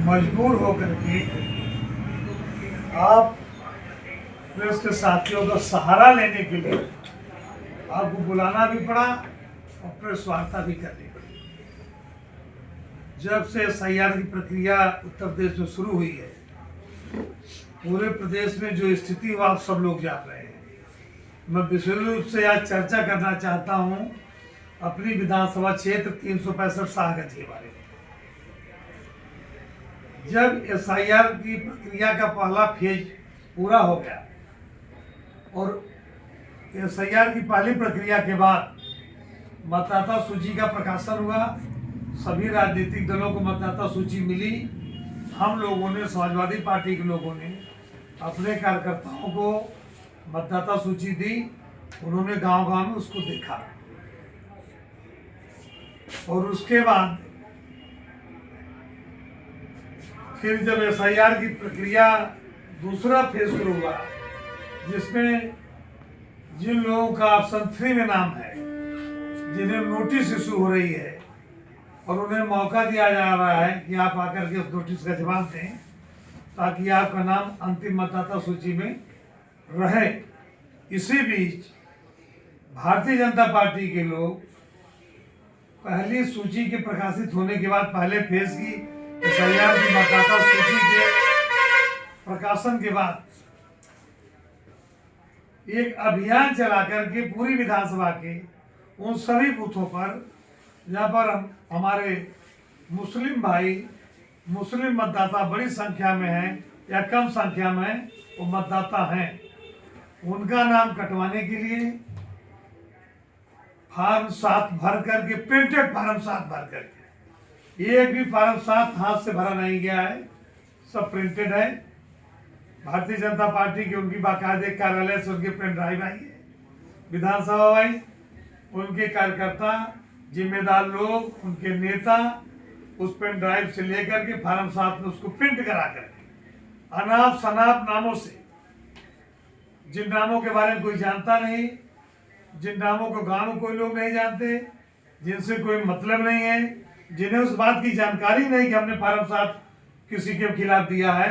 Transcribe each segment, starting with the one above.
मजबूर होकर के आप प्रेस के साथियों का सहारा लेने के लिए आपको बुलाना भी पड़ा और प्रेस वार्ता भी करनी पड़ी। जब से SIR की प्रक्रिया उत्तर प्रदेश में शुरू हुई है, पूरे प्रदेश में जो स्थिति वो आप सब लोग जान रहे हैं। मैं विशेष रूप से आज चर्चा करना चाहता हूं अपनी विधानसभा क्षेत्र 365 शाहगंज के बारे में। जब SIR की प्रक्रिया का पहला फेज पूरा हो गया और SIR की पहली प्रक्रिया के बाद मतदाता सूची का प्रकाशन हुआ, सभी राजनीतिक दलों को मतदाता सूची मिली। हम लोगों ने, समाजवादी पार्टी के लोगों ने अपने कार्यकर्ताओं को मतदाता सूची दी। उन्होंने गांव-गांव में उसको देखा और उसके बाद फिर जब SIR की प्रक्रिया दूसरा फेज शुरू हुआ, जिसमें जिन लोगों का ऑप्शन 3 में नाम है, जिन्हें नोटिस इशू हो रही है और उन्हें मौका दिया जा रहा है कि आप आकर के उस नोटिस का जवाब दें ताकि आपका नाम अंतिम मतदाता सूची में रहे। इसी बीच भारतीय जनता पार्टी के लोग पहली सूची के प्रकाशित होने के बाद पहले फेज की SIR की मतदाता सूची के प्रकाशन के बाद एक अभियान चला करके पूरी विधानसभा के उन सभी बूथों पर जहाँ पर हमारे मुस्लिम भाई, मुस्लिम मतदाता बड़ी संख्या में हैं या कम संख्या में वो मतदाता हैं, उनका नाम कटवाने के लिए फॉर्म 7 भर करके, प्रिंटेड फॉर्म 7 भर करके, एक भी फॉर्म 7 हाथ से भरा नहीं गया है, सब प्रिंटेड है। भारतीय जनता पार्टी की उनकी बाकायदे कार्यालय से उनके पेन ड्राइव आई है, विधानसभा वाइज उनके कार्यकर्ता, जिम्मेदार लोग, उनके नेता उस पेन ड्राइव से लेकर के फॉर्म 7 में उसको प्रिंट करा करके अनाप शनाप नामों से, जिन नामों के बारे में कोई जानता नहीं, जिन नामों को गांव में कोई लोग नहीं जानते, जिनसे कोई मतलब नहीं है, जिन्हें उस बात की जानकारी नहीं कि हमने फॉर्म 7 किसी के खिलाफ दिया है,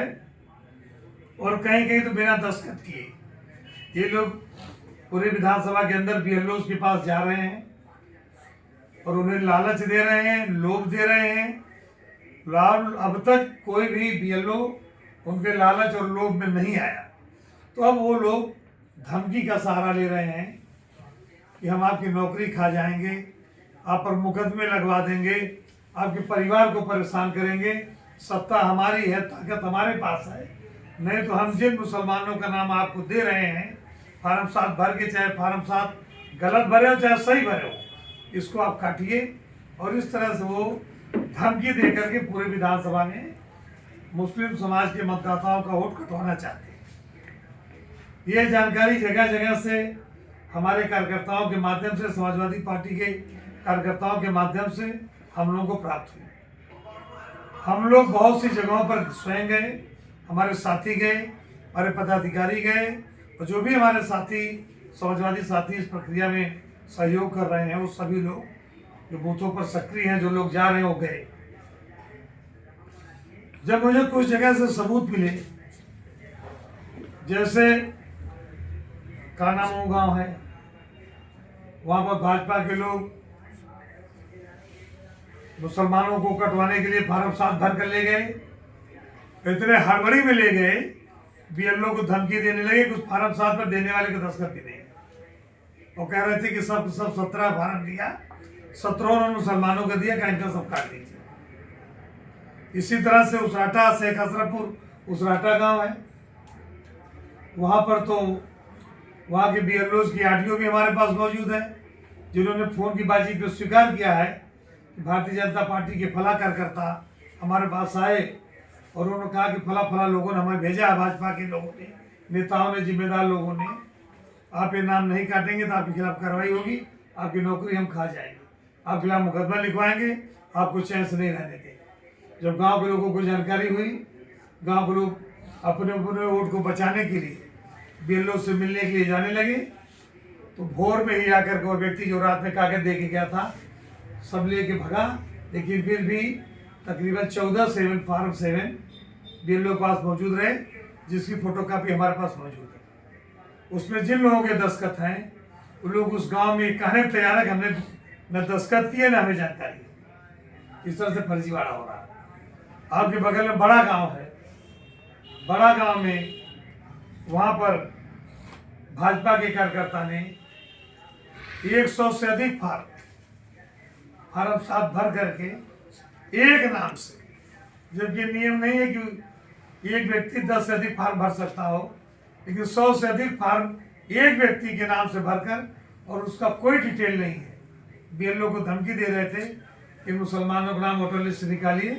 और कहीं कहीं तो बिना दस्तखत किए ये लोग पूरे विधानसभा के अंदर BLO के पास जा रहे हैं और उन्हें लालच दे रहे हैं, लोभ दे रहे हैं। अब तक कोई भी BLO उनके लालच और लोभ में नहीं आया, तो अब वो लोग धमकी का सहारा ले रहे हैं कि हम आपकी नौकरी खा जाएंगे, आप पर मुकदमे लगवा देंगे, आपके परिवार को परेशान करेंगे, सत्ता हमारी है, ताकत हमारे पास है, नहीं तो हम जिन मुसलमानों का नाम आपको दे रहे हैं फॉर्म 7 भर के, चाहे फॉर्म 7 गलत भरे हो चाहे सही भरे हो, इसको आप काटिए। और इस तरह से वो धमकी दे करके पूरे विधानसभा में मुस्लिम समाज के मतदाताओं का वोट कटवाना चाहते हैं। ये जानकारी जगह जगह से हमारे कार्यकर्ताओं के माध्यम से, समाजवादी पार्टी के कार्यकर्ताओं के माध्यम से हम लोगों को प्राप्त हुई। हम लोग बहुत सी जगहों पर स्वयं गए, हमारे साथी गए, हमारे पदाधिकारी गए, और जो भी हमारे साथी, समाजवादी साथी इस प्रक्रिया में सहयोग कर रहे हैं, वो सभी लोग जो बूथों पर सक्रिय हैं, जो लोग जा रहे हैं, वो गए। जब मुझे कुछ जगह से सबूत मिले, जैसे कानामऊ गांव है, वहां पर भाजपा के लोग मुसलमानों को कटवाने के लिए फॉर्म 7 भर कर ले गए, इतने हड़बड़ी में ले गए, BLO को धमकी देने लगे कि उस फॉर्म 7 पर देने वाले को दस्तखत भी नहीं। वो कह रहे थे कि सब 17 फॉर्म दिया, 17 उन्होंने मुसलमानों को दिया, इनका सब काट दीजिए। इसी तरह से उसराटा, शेख हसरतपुर उसराटा गांव है, वहां पर तो वहां के BLOs की ऑडियो भी हमारे पास मौजूद है, जिन्होंने फोन की बातचीत में स्वीकार किया है कि भारतीय जनता पार्टी के फला कार्यकर्ता हमारे पास आए और उन्होंने कहा कि फला फला लोगों ने हमें भेजा है, भाजपा के लोगों ने, नेताओं ने, जिम्मेदार लोगों ने, आप ये नाम नहीं काटेंगे तो आपके खिलाफ कार्रवाई होगी, आपकी नौकरी हम खा जाएंगे, आपके खिलाफ मुकदमा लिखवाएंगे, आपको चैन से नहीं रहने देंगे। जब गांव के लोगों को जानकारी हुई, गांव के लोग अपने अपने वोट को बचाने के लिए BLO से मिलने के लिए जाने लगे, तो भोर में ही आकर के वो व्यक्ति जो रात में कागज दे के गया था, सब लेके भगा, लेकिन फिर भी तकरीबन 14 फार्म 7 BLO के पास मौजूद रहे, जिसकी फोटोकॉपी हमारे पास मौजूद है। उसमें जिन लोगों के दस्तखत हैं वो लोग उस गांव में कहने पर तैयार है कि हमने न दस्तखत किए न हमें जानकारी है। इस तरह से फर्जीवाड़ा हो रहा है। आपके बगल में बड़ा गांव है, बड़ा गांव में वहां पर भाजपा के कार्यकर्ता ने 100 से अधिक फार्म 7 भर करके एक नाम से, जबकि नियम नहीं है कि एक व्यक्ति 10 से अधिक फार्म भर सकता हो, लेकिन 100 से अधिक फार्म एक व्यक्ति के नाम से भरकर, और उसका कोई डिटेल नहीं है। BLO को धमकी दे रहे थे कि मुसलमानों का नाम वोटर लिस्ट से निकालिए,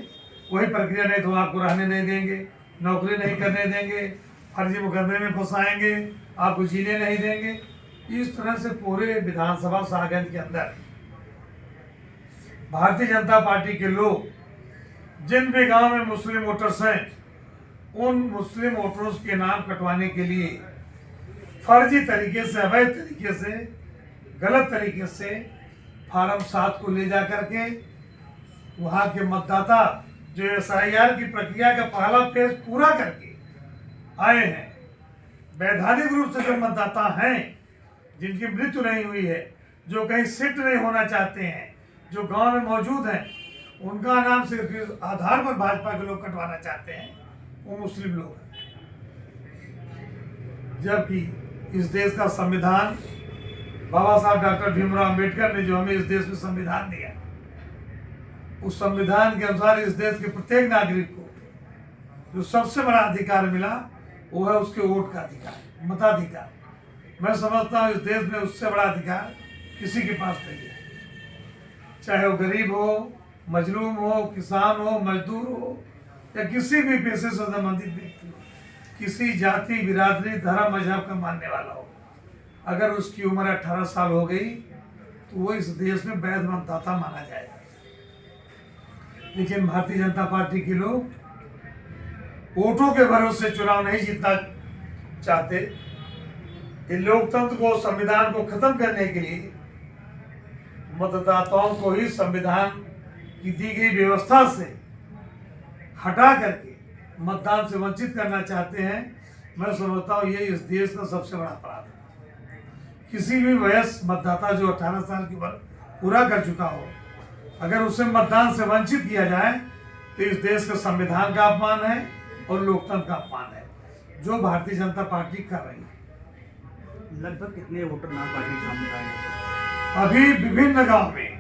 वही प्रक्रिया नहीं तो आपको रहने नहीं देंगे, नौकरी नहीं करने देंगे, फर्जी मुकदमे में फंसाएंगे, आपको जीने नहीं देंगे। इस तरह से पूरे विधानसभा सागंज के अंदर भारतीय जनता पार्टी के लोग जिन भी गांव में मुस्लिम वोटर्स हैं, उन मुस्लिम वोटर्स के नाम कटवाने के लिए फर्जी तरीके से, अवैध तरीके से, गलत तरीके से फार्म 7 को ले जा करके वहां के मतदाता जो SIR की प्रक्रिया का पहला फेज पूरा करके आए हैं, वैधानिक रूप से जो मतदाता हैं, जिनकी मृत्यु नहीं हुई है, जो कहीं शिफ्ट नहीं होना चाहते हैं, जो गांव में मौजूद हैं, उनका नाम सिर्फ आधार पर भाजपा के लोग कटवाना चाहते हैं, वो मुस्लिम लोग हैं। जबकि इस देश का संविधान बाबा साहब डॉक्टर भीमराव अंबेडकर ने जो हमें इस देश में संविधान दिया, उस संविधान के अनुसार इस देश के प्रत्येक नागरिक को जो सबसे बड़ा अधिकार मिला वो है उसके वोट का अधिकार, मताधिकार। मैं समझता हूँ इस देश में उससे बड़ा अधिकार किसी के पास नहीं है, चाहे वो गरीब हो, मजलूम हो, किसान हो, मजदूर हो, या किसी भी पेशे से संबंधित व्यक्ति हो, किसी जाति, बिरादरी, धर्म, मजहब का मानने वाला हो, अगर उसकी उम्र 18 साल हो गई तो वो इस देश में वैध मतदाता माना जाएगा। लेकिन भारतीय जनता पार्टी के लोग वोटों के भरोसे चुनाव नहीं जीतना चाहते। ये लोकतंत्र को, संविधान को खत्म करने के लिए मतदाताओं को ही संविधान की दी गई व्यवस्था से हटा करके मतदान से वंचित करना चाहते हैं। मैं समझता हूँ ये इस देश का सबसे बड़ा अपराध है। किसी भी वयस्क मतदाता जो 18 साल की उम्र पूरा कर चुका हो, अगर उसे मतदान से वंचित किया जाए तो इस देश का संविधान का अपमान है और लोकतंत्र का अपमान है, जो भारतीय जनता पार्टी कर रही है। लगभग कितने वोटर नाम पार्टी सामने आए हैं? अभी विभिन्न गांव में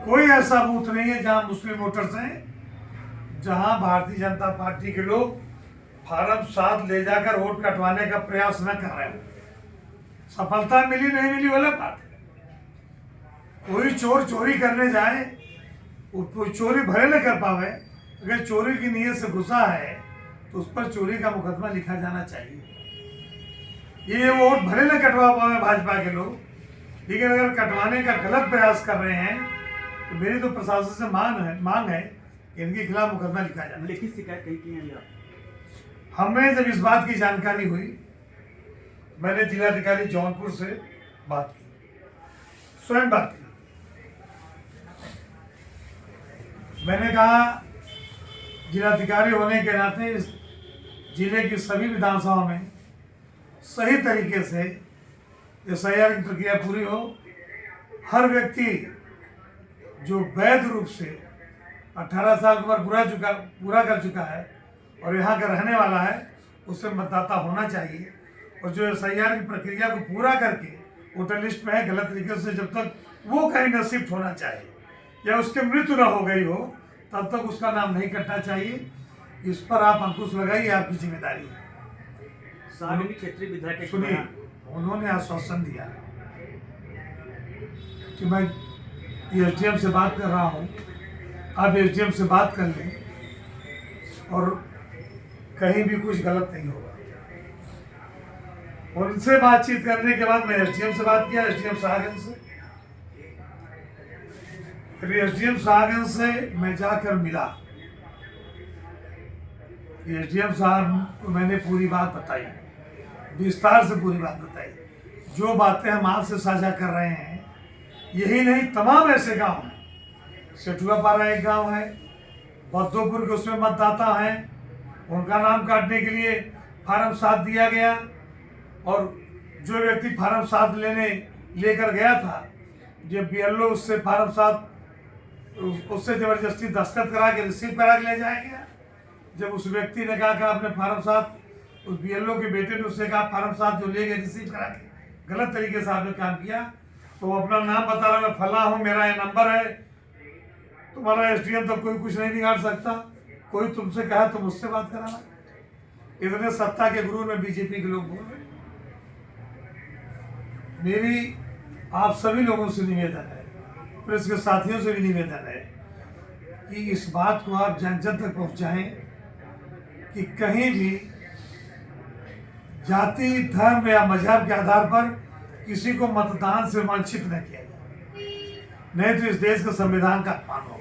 कोई ऐसा बूथ नहीं है जहां मुस्लिम वोटर्स हैं, जहां भारतीय जनता पार्टी के लोग फार्म 7 ले जाकर वोट कटवाने का प्रयास न कर रहे हैं। सफलता मिली नहीं मिली वाला बात है। कोई चोर चोरी करने जाए, कोई चोरी भले न कर पावे, अगर चोरी की नीयत से घुसा है तो उस पर चोरी का मुकदमा लिखा जाना चाहिए। ये वोट भले न कटवा पावे भाजपा के लोग, लेकिन अगर कटवाने का गलत प्रयास कर रहे हैं तो मेरी तो प्रशासन से मांग है कि इनके खिलाफ मुकदमा लिखा जाए। लिखित शिकायत कही की है? हमने जब इस बात की जानकारी हुई, मैंने जिलाधिकारी जौनपुर से बात की, स्वयं बात की। मैंने कहा जिलाधिकारी होने के नाते इस जिले की सभी विधानसभा में सही तरीके से SIR की प्रक्रिया पूरी हो, हर व्यक्ति जो वैध रूप से 18 साल की उम्र पूरा कर चुका है और यहाँ का रहने वाला है, उससे मतदाता होना चाहिए। और जो SIR की प्रक्रिया को पूरा करके वोटर लिस्ट में है, गलत तरीके से जब तक वो कहीं न शिफ्ट होना चाहिए या उसकी मृत्यु न हो गई हो, तब तक उसका नाम नहीं कटना चाहिए। इस पर आप अंकुश लगाइए, आपकी जिम्मेदारी है। क्षेत्रीय विधायक सुनिए, उन्होंने आश्वासन दिया कि मैं SDM से बात कर रहा हूँ, आप SDM से बात कर लें और कहीं भी कुछ गलत नहीं होगा। उनसे बातचीत करने के बाद मैं SDM से बात किया, SDM सागंज से। फिर SDM सागंज से मैं जाकर मिला। SDM साहब को मैंने पूरी बात बताई, विस्तार से पूरी बात बताई। जो बातें हम आपसे साझा कर रहे हैं, यही नहीं तमाम ऐसे गांव हैं। सेठुआ पारा एक गांव है, बद्दोपुर के उसमें मतदाता हैं, उनका नाम काटने के लिए फार्म 7 दिया गया। और जो व्यक्ति फार्म 7 लेकर गया था, जब BLO उससे फार्म 7 उससे जबरदस्ती दस्तखत करा के रिसीव करा के ले जाया गया। जब उस व्यक्ति ने कहा कि आपने फार्म 7, उस BLO के बेटे ने उससे कहा फार्म 7 जो ले गए रिसीव करा के गलत तरीके से आपने काम किया, तो वो अपना नाम बता रहा, मैं फला हूँ, मेरा ये नंबर है, तुम्हारा SDM तो कोई कुछ नहीं बिगाड़ सकता, कोई तुमसे कहा तो मुझसे बात कराना। इतने सत्ता के गुरु में BJP के लोग बोल रहे। मेरी आप सभी लोगों से निवेदन है, प्रेस के साथियों से भी निवेदन है कि इस बात को आप जन जन तक पहुंचाएं कि कहीं भी जाति, धर्म या मजहब के आधार पर किसी को मतदान से वंचित न किया जाए, नहीं तो इस देश का संविधान का अपमान होगा।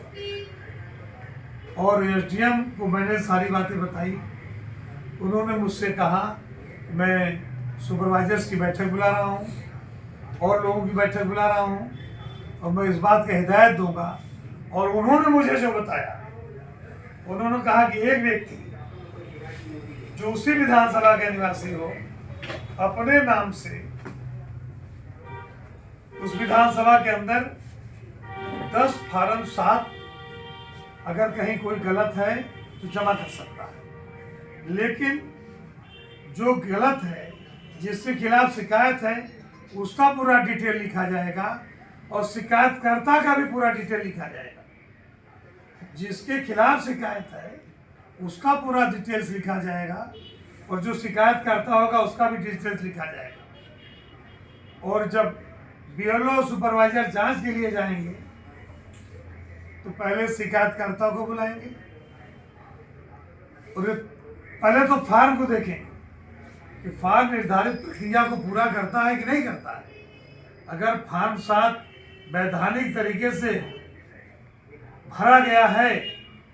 और SDM को मैंने सारी बातें बताई, उन्होंने मुझसे कहा मैं सुपरवाइजर्स की बैठक बुला रहा हूँ और लोगों की बैठक बुला रहा हूँ और मैं इस बात की हिदायत दूंगा। और उन्होंने मुझे जो बताया, उन्होंने कहा कि एक व्यक्ति जो उसी विधानसभा के निवासी हो, अपने नाम से उस विधानसभा के अंदर 10 फार्म 7 अगर कहीं कोई गलत है तो जमा कर सकता है, लेकिन जो गलत है, जिसके खिलाफ शिकायत है, उसका पूरा डिटेल लिखा जाएगा और शिकायतकर्ता का भी पूरा डिटेल लिखा जाएगा। जिसके खिलाफ शिकायत है उसका पूरा डिटेल्स लिखा जाएगा और जो शिकायत करता होगा उसका भी डिटेल्स लिखा जाएगा। और जब BLO सुपरवाइजर जांच के लिए जाएंगे तो पहले शिकायतकर्ता को बुलाएंगे और पहले तो फार्म को देखेंगे कि फार्म निर्धारित प्रक्रिया को पूरा करता है कि नहीं करता है। अगर फार्म 7 वैधानिक तरीके से भरा गया है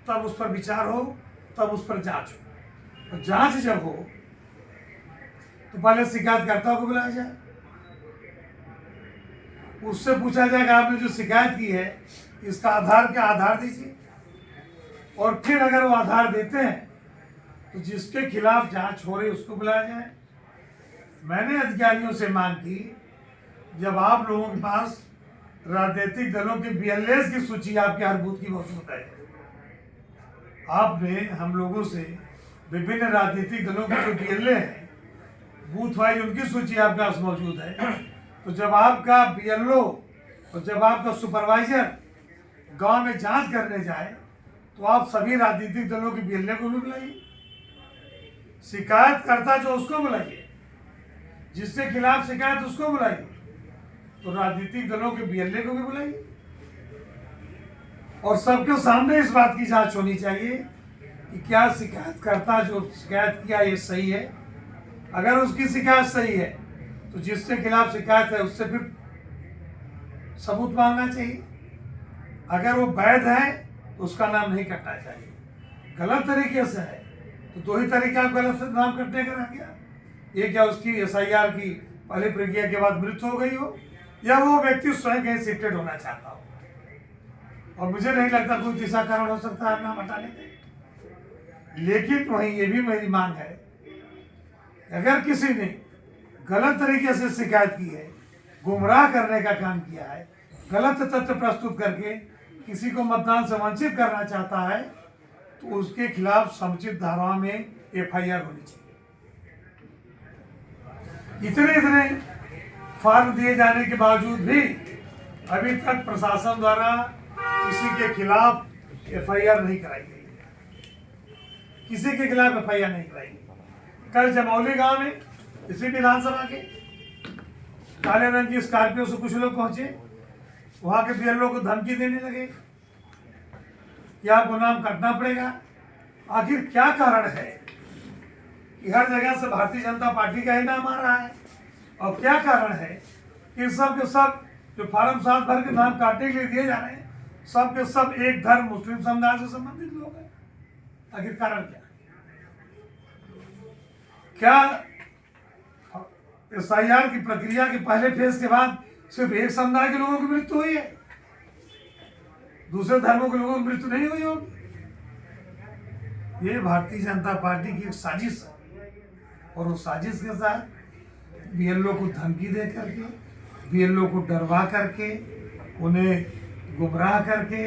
तब उस पर विचार हो, तब उस पर जांच हो। तो जांच जब हो तो पहले शिकायतकर्ता को बुलाया जाए, उससे पूछा जाएगा आपने जो शिकायत की है इसका आधार क्या, आधार दीजिए। और फिर अगर वो आधार देते हैं तो जिसके खिलाफ जांच हो रही उसको बुलाया जाए। मैंने अधिकारियों से मांग की, जब आप लोगों के पास राजनीतिक दलों के BLAs की सूची आपके हर बूथ की मौजूद है, आपने हम लोगों से विभिन्न राजनीतिक दलों के जो BLA हैं बूथ वाइज उनकी सूची आपके पास मौजूद है, तो जब आपका BLO और जब आपका सुपरवाइजर गांव में जांच करने जाए तो आप सभी राजनीतिक दलों के BLA को भी बुलाइए, शिकायतकर्ता जो उसको बुलाइए, जिसके खिलाफ शिकायत उसको बुलाइए, तो राजनीतिक दलों के BLA को भी बुलाइए। और सबके सामने इस बात की जांच होनी चाहिए कि क्या शिकायतकर्ता जो शिकायत किया ये सही है। अगर उसकी शिकायत सही है तो जिसके खिलाफ शिकायत है उससे फिर सबूत मांगना चाहिए। अगर वो वैध है तो उसका नाम नहीं कटना चाहिए। गलत तरीके से है तो दो ही तरीका गलत नाम कटने का रह गया, एक या उसकी SIR की पहली प्रक्रिया के बाद मृत्यु हो गई हो, या वो व्यक्ति स्वयं कहीं शिफ्टेड होना चाहता हो। और मुझे नहीं लगता कोई तीसरा कारण हो सकता है नाम हटाने का। लेकिन वहीं ये भी मेरी मांग है, अगर किसी ने गलत तरीके से शिकायत की है, गुमराह करने का काम किया है, गलत तथ्य प्रस्तुत करके किसी को मतदान से वंचित करना चाहता है, तो उसके खिलाफ समुचित धाराओं में FIR होनी चाहिए। इतने फॉर्म दिए जाने के बावजूद भी अभी तक प्रशासन द्वारा किसी के खिलाफ FIR नहीं कराई गई है, किसी के खिलाफ FIR नहीं कराई गई। कल जमौली गांव में इसी विधानसभा के काले रंग की स्कॉर्पियो से कुछ लोग पहुंचे, वहां के BLO को धमकी देने लगे कि आपको नाम कटना पड़ेगा। आखिर क्या कारण है कि हर जगह से भारतीय जनता पार्टी का ही नाम आ रहा है, और क्या कारण है कि सब के सब जो फार्म 7 भर के नाम काटने के लिए दिए जा रहे हैं सब के सब एक धर्म मुस्लिम समुदाय से संबंधित लोग हैं। आखिर कारण क्या SIR की प्रक्रिया के पहले फेज के बाद सिर्फ एक समुदाय के लोगों की मृत्यु हुई है, दूसरे धर्मों के लोगों की मृत्यु नहीं हुई होगी? ये भारतीय जनता पार्टी की एक साजिश है और उस साजिश के साथ बीएलओ को धमकी दे करके, बीएलओ को डरवा करके, उन्हें गुमराह करके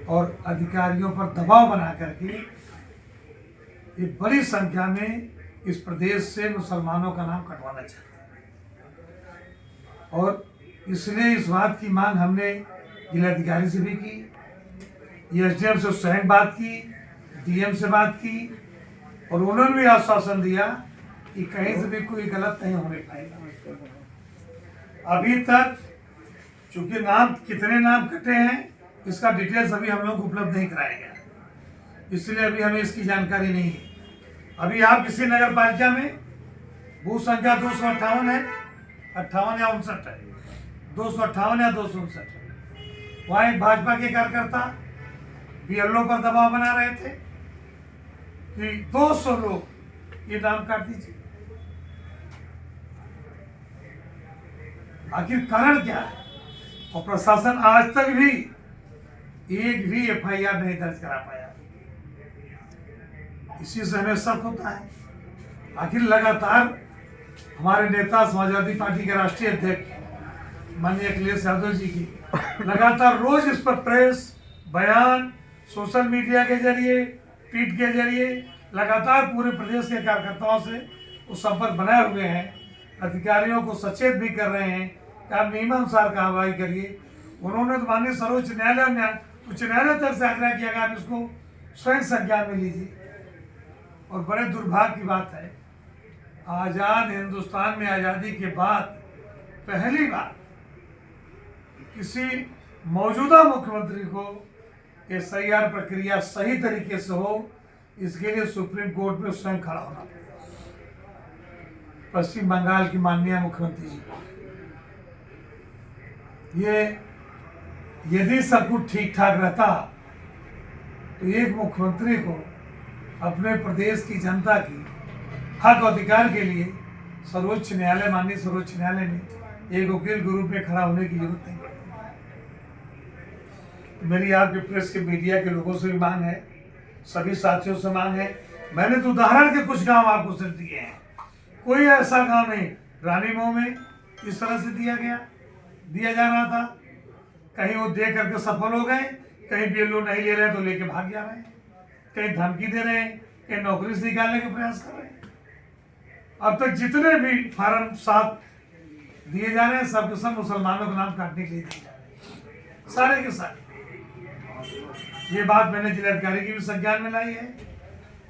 और अधिकारियों पर दबाव बना करके ये बड़ी संख्या में इस प्रदेश से मुसलमानों का नाम कटवाना चाहते हैं। और इसलिए इस बात की मांग हमने जिलाधिकारी से भी की, एसडीएम से स्वयं बात की, डीएम से बात की और उन्होंने भी आश्वासन दिया कि कहीं से भी कोई गलत नहीं होने पाएगा। अभी तक चूंकि कितने नाम कटे हैं इसका डिटेल्स अभी हम लोग उपलब्ध नहीं कराया गया, इसलिए अभी हमें इसकी जानकारी नहीं है। अभी आप किसी नगर पालिका में बूथ संख्या 258 है, 58 या 59 है, 258 या 259 है, वहाँ एक भाजपा के कार्यकर्ता बीएलओ पर दबाव बना रहे थे कि 200 लोग ये नाम काट दीजिए। आखिर कारण क्या है? और प्रशासन आज तक भी एक भी एफआईआर नहीं दर्ज करा पाया। इसी से हमें शक होता है। आखिर लगातार हमारे नेता समाजवादी पार्टी के राष्ट्रीय अध्यक्ष माननीय अखिलेश यादव जी की लगातार रोज इस पर प्रेस बयान, सोशल मीडिया के जरिए, ट्वीट के जरिए लगातार पूरे प्रदेश के कार्यकर्ताओं से वो संपर्क बनाए हुए हैं। अधिकारियों को सचेत भी कर रहे हैं कि आप नियमानुसार कार्रवाई करिए। उन्होंने तो माननीय सर्वोच्च न्यायालय, उच्च न्यायालय तक से आग्रह किया कि आप इसको स्वयं संज्ञान में लीजिए। और बड़े दुर्भाग्य की बात है, आज़ाद हिंदुस्तान में आज़ादी के बाद पहली बार किसी मौजूदा मुख्यमंत्री को एसआईआर प्रक्रिया सही तरीके से हो, इसके लिए सुप्रीम कोर्ट में स्वयं खड़ा होना पड़ेगा। पश्चिम बंगाल की माननीय मुख्यमंत्री जी, ये यदि सब कुछ ठीक ठाक रहता तो एक मुख्यमंत्री को अपने प्रदेश की जनता की हक अधिकार के लिए सर्वोच्च न्यायालय, माननीय सर्वोच्च न्यायालय में एक वकील के रूप में खड़ा होने की जरूरत नहीं पड़ती। मेरी आपके प्रेस के मीडिया के लोगों से भी मांग है, सभी साथियों से मांग है। मैंने तो उदाहरण के कुछ गांव आपको सिर्फ दिए हैं, कोई ऐसा गांव नहीं। रानीमऊ में इस तरह से दिया जा रहा था, कहीं वो दे करके सफल हो गए, कहीं बीएलओ नहीं ले रहे तो लेके भाग जा रहे हैं, कहीं धमकी दे रहे हैं, कहीं नौकरी से निकालने का प्रयास कर रहे हैं। अब तक जितने भी फार्म 7 दिए जा रहे हैं सब मुसलमानों का नाम काटने के लिए दिए जा रहे हैं, सारे के सारे। ये बात मैंने जिलाधिकारी की भी संज्ञान में लाई है,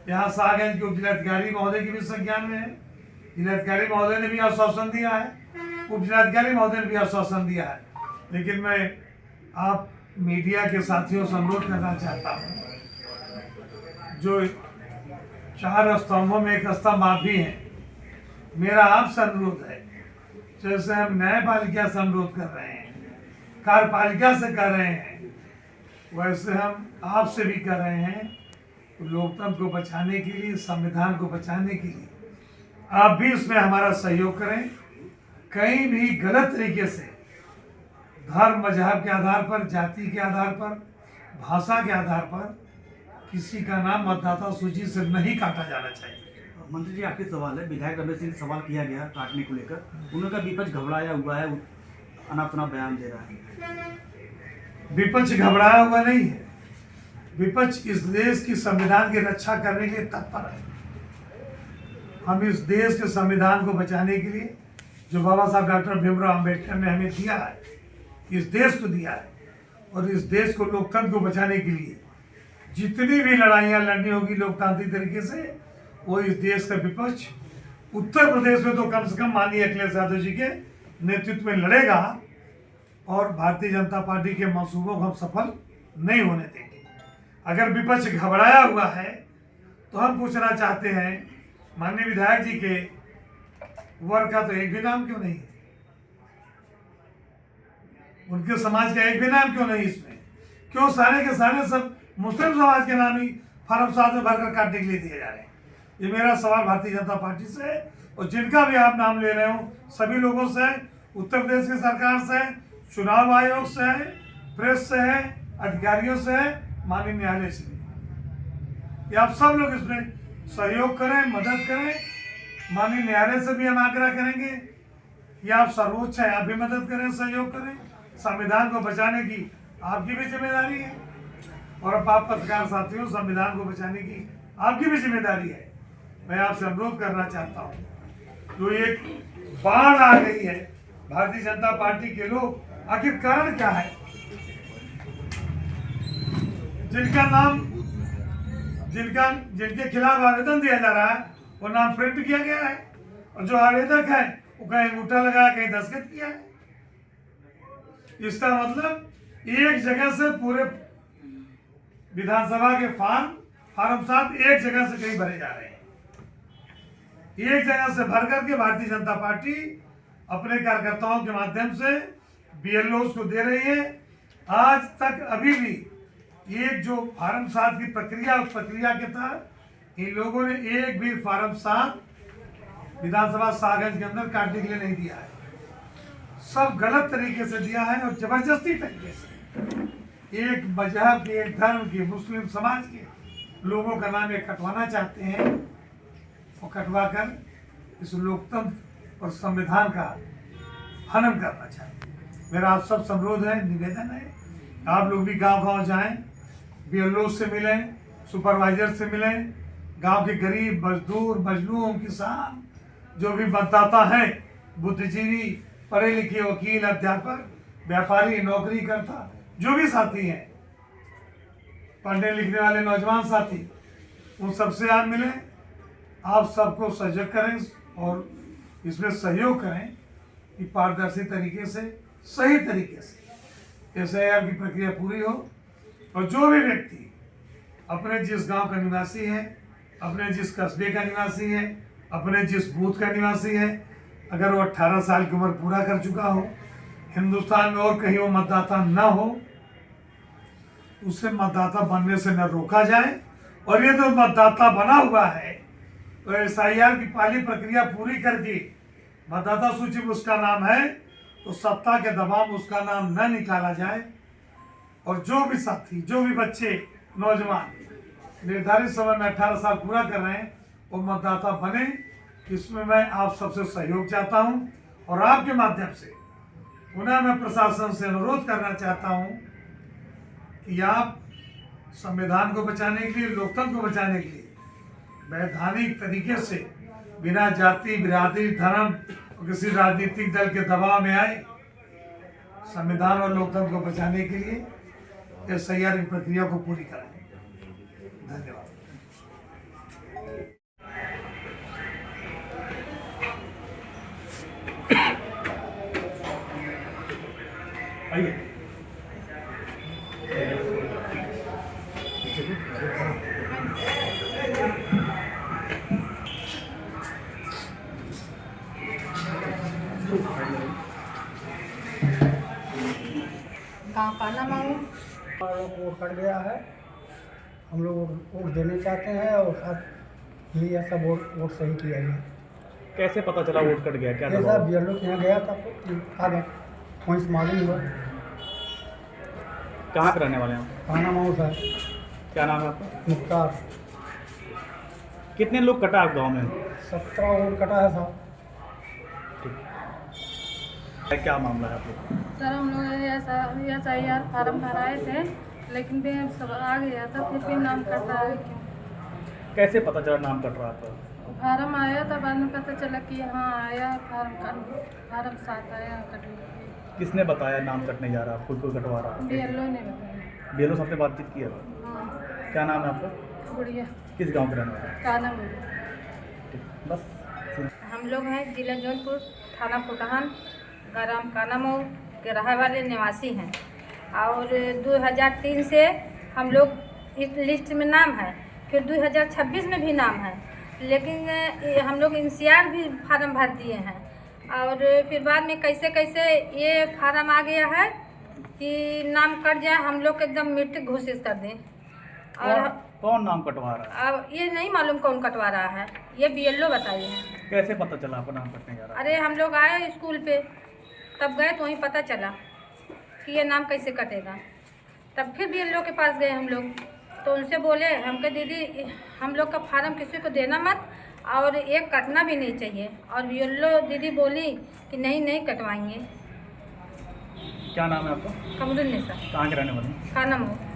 यहाँ साहगंज के उप जिलाधिकारी महोदय की भी संज्ञान में है। जिलाधिकारी महोदय ने भी आश्वासन दिया है, उप जिलाधिकारी महोदय ने भी आश्वासन दिया है। लेकिन मैं आप मीडिया के साथियों से अनुरोध करना चाहता हूँ, जो 4 स्तंभों में एक स्तंभ आप भी हैं, मेरा आपसे अनुरोध है, जैसे हम न्यायपालिका से अनुरोध कर रहे हैं, कार्यपालिका से कर रहे हैं, वैसे हम आपसे भी कर रहे हैं। लोकतंत्र को बचाने के लिए, संविधान को बचाने के लिए आप भी इसमें हमारा सहयोग करें। कहीं भी गलत तरीके से धर्म मजहब के आधार पर, जाति के आधार पर, भाषा के आधार पर किसी का नाम मतदाता सूची से नहीं काटा जाना चाहिए। मंत्री जी, आखिरी सवाल है। विधायक रमेश सिंह से सवाल किया गया काटने को लेकर, उन्होंने कहा विपक्ष घबराया हुआ है, अनाप-शनाप बयान दे रहा है। विपक्ष घबराया हुआ नहीं है, विपक्ष इस देश की संविधान की रक्षा करने के लिए तत्पर है। हम इस देश के संविधान को बचाने के लिए जो बाबा साहब डॉक्टर भीमराव अंबेडकर ने हमें दिया है, इस देश को दिया है, और इस देश को लोकतंत्र को बचाने के लिए जितनी भी लड़ाइयाँ लड़नी होगी लोकतांत्रिक तरीके से, वो इस देश का विपक्ष उत्तर प्रदेश में तो कम से कम माननीय अखिलेश यादव जी के नेतृत्व में लड़ेगा और भारतीय जनता पार्टी के मंसूबों को हम सफल नहीं होने देंगे। अगर विपक्ष घबराया हुआ है तो हम पूछना चाहते हैं, माननीय विधायक जी के वर्ग का तो एक भी नाम क्यों नहीं है? उनके समाज का एक भी नाम क्यों नहीं इसमें? क्यों सारे के सारे सब मुस्लिम समाज के नाम ही फार्म 7 में भरकर काटने के लिए दिए जा रहे हैं? ये मेरा सवाल भारतीय जनता पार्टी से है, और जिनका भी आप नाम ले रहे हो सभी लोगों से, उत्तर प्रदेश की सरकार से, चुनाव आयोग से, प्रेस से है, अधिकारियों से है, माननीय न्यायालय से भी। कि आप सब लोग इसमें सहयोग करें, मदद करें। माननीय न्यायालय से भी हम आग्रह करेंगे कि आप सर्वोच्च है, आप भी मदद करें, सहयोग करें। संविधान को बचाने की आपकी भी जिम्मेदारी है, और अब आप पत्रकार साथियों, संविधान को बचाने की आपकी भी जिम्मेदारी है। मैं आपसे अनुरोध करना चाहता हूँ, जो एक बाढ़ आ गई है भारतीय जनता पार्टी के लोग, आखिर कारण क्या है? जिनके खिलाफ आवेदन दिया जा रहा है वो नाम प्रिंट किया गया है, और जो आवेदक है वो कहीं अंगूठा लगाया, कहीं दस्तखत किया है। इसका मतलब एक जगह से पूरे विधानसभा के फार्म 7 एक जगह से कहीं भरे जा रहे हैं। एक जगह से भर करके भारतीय जनता पार्टी अपने कार्यकर्ताओं के माध्यम से बीएलओ को दे रही है। आज तक अभी भी एक जो फार्म 7 की प्रक्रिया, उस प्रक्रिया के तहत इन लोगों ने एक भी फार्म 7 विधानसभा सागंज के अंदर काटने के लिए नहीं दिया है। सब गलत तरीके से दिया है, और जबरदस्ती तरीके से एक मजहब के, एक धर्म के, मुस्लिम समाज के लोगों का नाम ये कटवाना चाहते हैं, और कटवा कर इस लोकतंत्र और संविधान का हनन करना चाहते हैं। मेरा आप सब से अनुरोध है, निवेदन है, आप लोग भी गांव-गांव जाएं, बीएलओ से मिलें, सुपरवाइजर से मिलें, गांव के गरीब, मजदूर, मजलूम, किसान, जो भी मतदाता हैं, बुद्धिजीवी, पढ़े लिखे, वकील, अध्यापक, व्यापारी, नौकरी करता, जो भी साथी हैं, पढ़ने लिखने वाले नौजवान साथी, उन सबसे आप मिलें। आप सबको सजग करें और इसमें सहयोग करें कि पारदर्शी तरीके से, सही तरीके से एसआईआर की प्रक्रिया पूरी हो, और जो भी व्यक्ति अपने जिस गांव का निवासी है, अपने जिस कस्बे का निवासी है, अपने जिस बूथ का निवासी है, अगर वो 18 साल की उम्र पूरा कर चुका हो, हिंदुस्तान में और कहीं वो मतदाता न हो, उसे मतदाता बनने से न रोका जाए। और ये तो मतदाता बना हुआ है, तो एसआईआर की पहली प्रक्रिया पूरी करके मतदाता सूची में उसका नाम है, तो सत्ता के दबाव में उसका नाम न निकाला जाए। और जो भी साथी, जो भी बच्चे, नौजवान निर्धारित समय में 18 साल पूरा कर रहे हैं, वो मतदाता बने। इसमें मैं आप सबसे सहयोग चाहता हूं, और आपके माध्यम से पुनः मैं प्रशासन से अनुरोध करना चाहता हूं कि आप संविधान को बचाने के लिए, लोकतंत्र को बचाने के लिए वैधानिक तरीके से, बिना जाति, बिरादरी, धर्म और किसी राजनीतिक दल के दबाव में आए, संविधान और लोकतंत्र को बचाने के लिए एसआईआर की प्रक्रिया को पूरी करें। धन्यवाद। आइए। गाँव का नाम वोट कट गया है, हम लोग वोट देने चाहते हैं, और साथ ही ऐसा वोट सही किया गया। कैसे पता चला वोट कट गया? क्या ऐसा बीएलओ के यहाँ गया था, आ गया, वहीं से मालूम हुआ। कहाँ के रहने वाले हैं? खाना माउस है। क्या नाम है आपका? मुख्तार। कितने लोग कटा आप गाँव में? 17 वोट कटा है साहब। क्या मामला है आप लोग? सर, हम लोग एसआईआर फार्म भराए थे, लेकिन भी सब आ गया था, फिर भी नाम कटा है। कैसे पता चला नाम कट रहा था? फार्म आया था, बाद में पता चला कि हाँ आया फार्म 7 आया कटने। किसने बताया नाम कटने जा रहा है? खुद को कटवा रहा है? बीएलओ ने बताया। बीएलओ से आपने बातचीत किया? हाँ। क्या नाम है आपका? गुड़िया। किस गांव के रहने वाले हैं? काना। बस। हम लोग हैं जिला जौनपुर, थाना फुटहान, ग्राम कानामऊ के रहने वाले निवासी हैं, और 2003 से हम लोग इस लिस्ट में नाम है, फिर 2026 में भी नाम है, लेकिन हम लोग इंसियार भी फार्म भर दिए हैं, और फिर बाद में कैसे कैसे ये फार्म आ गया है कि नाम कट जाए, हम लोग एकदम मृत्यु घोषित कर दें। और कौन नाम कटवा रहा है? अब ये नहीं मालूम कौन कटवा रहा है, ये बीएलओ बताइए हैं। कैसे पता चला आपका नाम कटने जा रहा है? अरे हम लोग आए स्कूल पे, तब गए तो वहीं पता चला कि ये नाम कैसे कटेगा। तब फिर बीएलओ के पास गए हम लोग, तो उनसे बोले हमके दीदी हम लोग का फार्म किसी को देना मत और एक कटना भी नहीं चाहिए। और येलो दीदी बोली कि नहीं कटवाएंगे। क्या नाम है आपका? कमरुन्निसा। कहाँ के रहने वाले हैं? कानमो।